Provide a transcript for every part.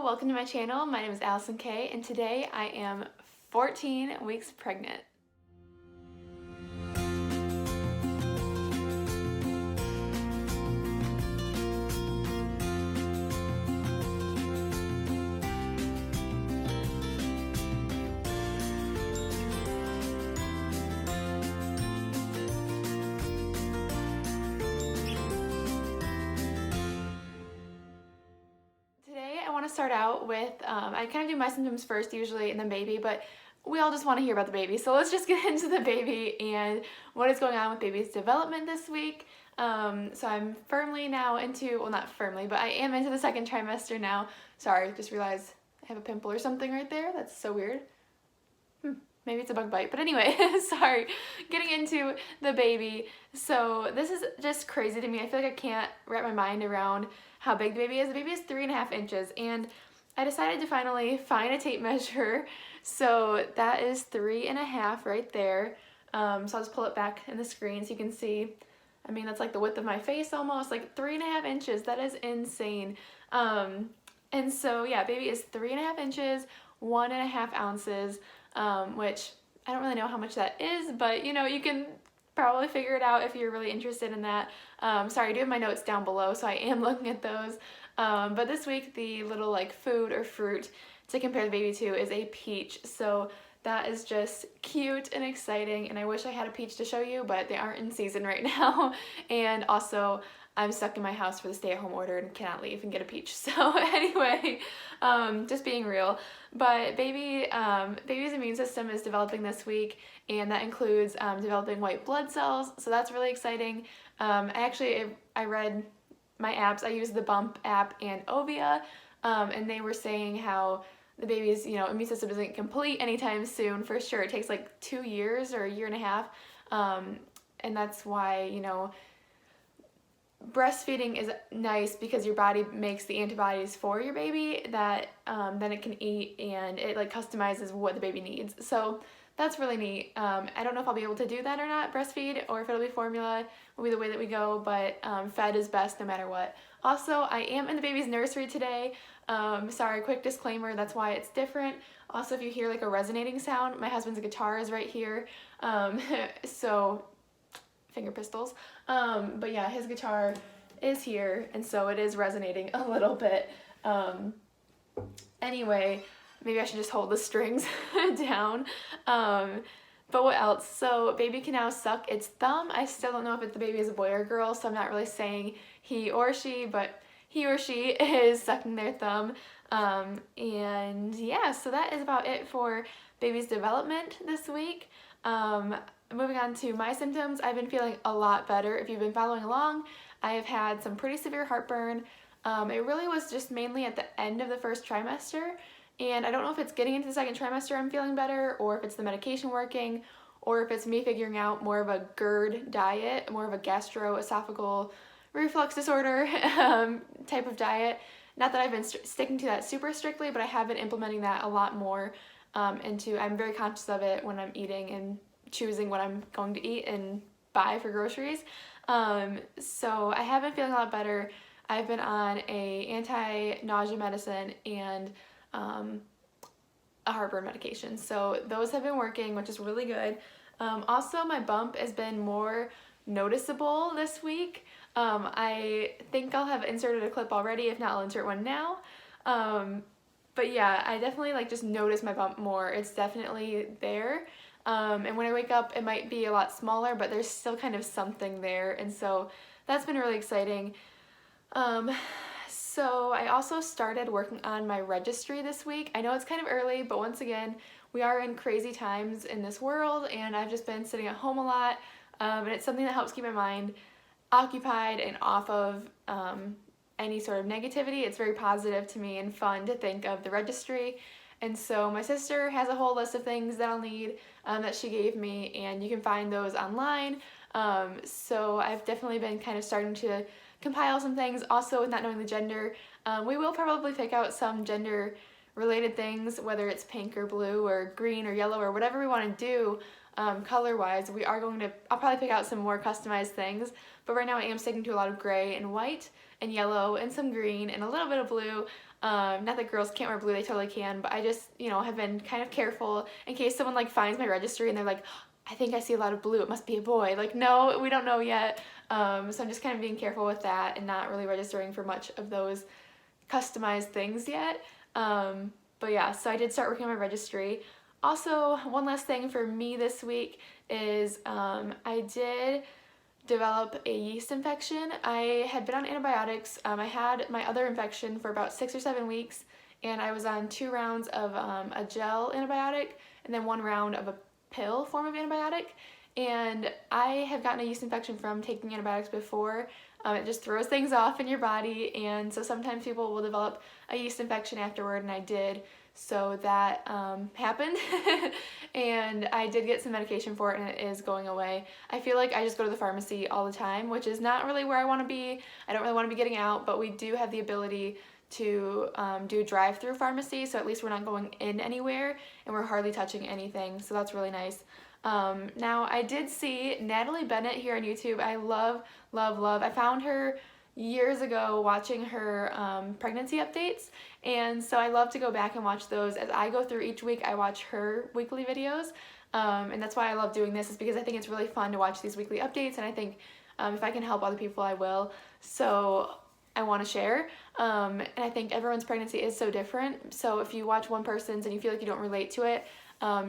welcome to my channel. My name is Alison Kay, and today I am 14 weeks pregnant. I want to start out with, I kind of do my symptoms first usually and then baby, but we all just want to hear about the baby. So let's just get into the baby and what is going on with baby's development this week. So I'm firmly now into, well, not firmly, but I am into the second trimester now. Sorry, just realized I have a pimple or something right there. That's so weird. Maybe it's a bug bite, but anyway, sorry. Getting into the baby. So this is just crazy to me. I feel like I can't wrap my mind around how big the baby is. The baby is 3.5 inches, and I decided to finally find a tape measure. So that is 3.5 right there. So I'll just pull it back in the screen so you can see. I mean, that's like the width of my face almost, like 3.5 inches. That is insane. And so yeah, baby is 3.5 inches, 1.5 ounces. Which I don't really know how much that is, but you know, you can probably figure it out if you're really interested in that. Sorry, I do have my notes down below, so I am looking at those. But this week, the little like food or fruit to compare the baby to is a peach. So that is just cute and exciting, and I wish I had a peach to show you, but they aren't in season right now. And also, I'm stuck in my house for the stay-at-home order and cannot leave and get a peach. So anyway, just being real. But baby's immune system is developing this week, and that includes developing white blood cells. So that's really exciting. I read my apps. I use the Bump app and Ovia, and they were saying how the baby's immune system isn't complete anytime soon. For sure, it takes like 2 years or a year and a half, and that's why breastfeeding is nice because your body makes the antibodies for your baby that then it can eat, and it like customizes what the baby needs. So that's really neat. I don't know if I'll be able to do that or not, breastfeed, or if it'll be formula will be the way that we go, but fed is best no matter what. Also, I am in the baby's nursery today. Sorry, quick disclaimer, that's why it's different. Also, if you hear like a resonating sound, my husband's guitar is right here. So finger pistols. But yeah, his guitar is here, and so it is resonating a little bit. Anyway, maybe I should just hold the strings down. But what else? So baby can now suck its thumb. I still don't know if the baby is a boy or girl, so I'm not really saying he or she, but he or she is sucking their thumb. And yeah, so that is about it for baby's development this week. Moving on to my symptoms, I've been feeling a lot better. If you've been following along, I have had some pretty severe heartburn. It really was just mainly at the end of the first trimester, and I don't know if it's getting into the second trimester I'm feeling better, or if it's the medication working, or if it's me figuring out more of a GERD diet, more of a gastroesophageal reflux disorder type of diet. Not that I've been sticking to that super strictly, but I have been implementing that a lot more I'm very conscious of it when I'm eating and choosing what I'm going to eat and buy for groceries. So I have been feeling a lot better. I've been on a anti-nausea medicine and a heartburn medication. So those have been working, which is really good. Also, my bump has been more noticeable this week. I think I'll have inserted a clip already. If not, I'll insert one now. But yeah, I definitely just notice my bump more. It's definitely there. And when I wake up, it might be a lot smaller, but there's still kind of something there. And so that's been really exciting. So I also started working on my registry this week. I know it's kind of early, but once again, we are in crazy times in this world, and I've just been sitting at home a lot. And it's something that helps keep my mind occupied and off of any sort of negativity. It's very positive to me and fun to think of the registry. And so my sister has a whole list of things that I'll need that she gave me, and you can find those online. So I've definitely been kind of starting to compile some things. Also, with not knowing the gender, we will probably pick out some gender related things, whether it's pink or blue or green or yellow or whatever we want to do color wise. I'll probably pick out some more customized things, but right now I am sticking to a lot of gray and white and yellow and some green and a little bit of blue. Not that girls can't wear blue, they totally can, but I just, have been kind of careful in case someone like finds my registry and they're like, I think I see a lot of blue, it must be a boy. Like, no, we don't know yet. So I'm just kind of being careful with that and not really registering for much of those customized things yet. But yeah, so I did start working on my registry. Also, one last thing for me this week is I did develop a yeast infection. I had been on antibiotics. I had my other infection for about 6 or 7 weeks, and I was on 2 rounds of a gel antibiotic and then 1 round of a pill form of antibiotic. And I have gotten a yeast infection from taking antibiotics before. It just throws things off in your body, and so sometimes people will develop a yeast infection afterward, and I did. So that happened, and I did get some medication for it, and it is going away. I feel like I just go to the pharmacy all the time, which is not really where I want to be. I don't really want to be getting out, but we do have the ability to do drive-through pharmacy, so at least we're not going in anywhere, and we're hardly touching anything, so that's really nice. Now, I did see Natalie Bennett here on YouTube. I love, love, love. I found her years ago watching her pregnancy updates, and so I love to go back and watch those. As I go through each week, I watch her weekly videos, and that's why I love doing this, is because I think it's really fun to watch these weekly updates, and I think if I can help other people, I will. So I want to share, and I think everyone's pregnancy is so different, so if you watch one person's and you feel like you don't relate to it,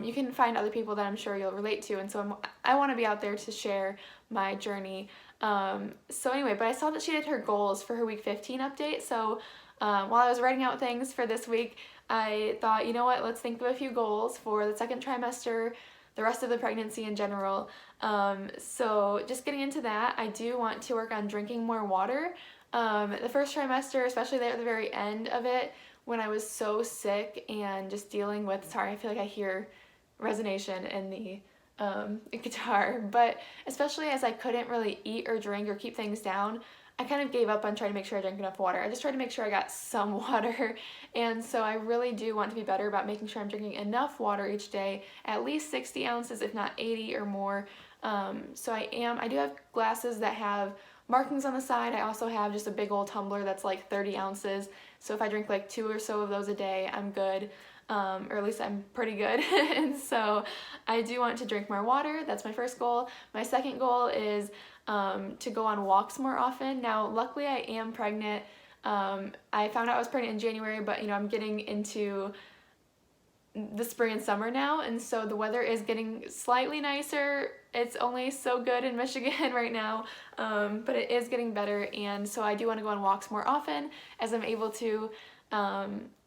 you can find other people that I'm sure you'll relate to, and so I want to be out there to share my journey. So anyway, but I saw that she did her goals for her week 15 update, so while I was writing out things for this week, I thought, you know what, let's think of a few goals for the 2nd trimester, the rest of the pregnancy in general. So just getting into that, I do want to work on drinking more water. The 1st trimester, especially there at the very end of it, when I was so sick and just dealing with, sorry, I feel like I hear resonation in the guitar, but especially as I couldn't really eat or drink or keep things down, I kind of gave up on trying to make sure I drank enough water. I just tried to make sure I got some water, and so I really do want to be better about making sure I'm drinking enough water each day, at least 60 ounces, if not 80 or more. So I do have glasses that have markings on the side. I also have just a big old tumbler that's like 30 ounces, so if I drink like 2 or so of those a day, I'm good. Or at least I'm pretty good. And so I do want to drink more water. That's my first goal. My second goal is to go on walks more often. Now, luckily I am pregnant. I found out I was pregnant in January, but I'm getting into the spring and summer now, and so the weather is getting slightly nicer. It's only so good in Michigan right now, but it is getting better, and so I do want to go on walks more often as I'm able to.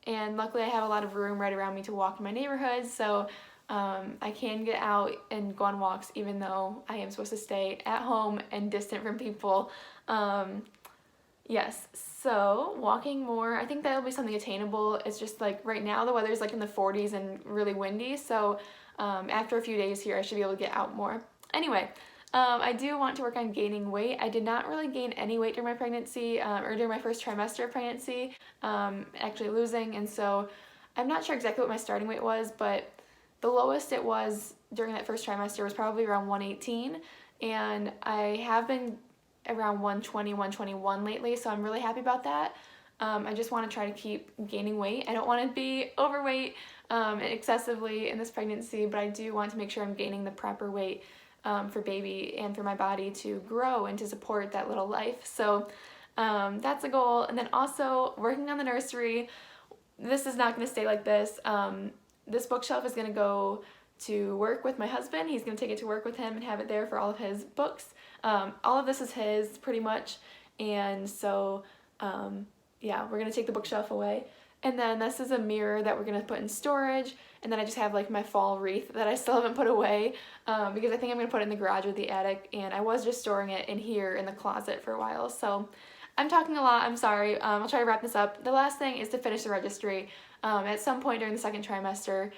And luckily I have a lot of room right around me to walk in my neighborhood, so I can get out and go on walks even though I am supposed to stay at home and distant from people. Yes, so walking more, I think that'll be something attainable. It's just like right now the weather's like in the 40s and really windy, so after a few days here I should be able to get out more. Anyway, I do want to work on gaining weight. I did not really gain any weight during my pregnancy or during my 1st trimester of pregnancy, actually losing, and so I'm not sure exactly what my starting weight was, but the lowest it was during that 1st trimester was probably around 118, and I have been around 120, 121 lately, so I'm really happy about that. I just want to try to keep gaining weight. I don't want to be overweight excessively in this pregnancy, but I do want to make sure I'm gaining the proper weight for baby and for my body to grow and to support that little life. So that's a goal. And then also working on the nursery. This is not going to stay like this. This bookshelf is going to go to work with my husband. He's going to take it to work with him and have it there for all of his books. All of this is his pretty much, and so yeah, we're going to take the bookshelf away. And then this is a mirror that we're going to put in storage, and then I just have like my fall wreath that I still haven't put away because I think I'm going to put it in the garage or the attic, and I was just storing it in here in the closet for a while. So I'm talking a lot, I'm sorry. I'll try to wrap this up. The last thing is to finish the registry at some point during the 2nd trimester.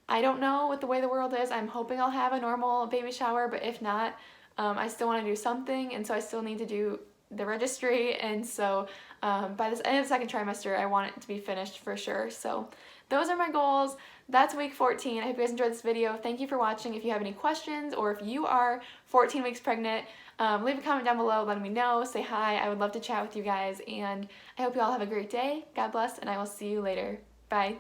I don't know what the way the world is. I'm hoping I'll have a normal baby shower, but if not, I still want to do something, and so I still need to do the registry, and so By this end of the second trimester, I want it to be finished for sure. So those are my goals. That's week 14. I hope you guys enjoyed this video. Thank you for watching. If you have any questions or if you are 14 weeks pregnant, leave a comment down below letting me know. Say hi. I would love to chat with you guys. And I hope you all have a great day. God bless, and I will see you later. Bye.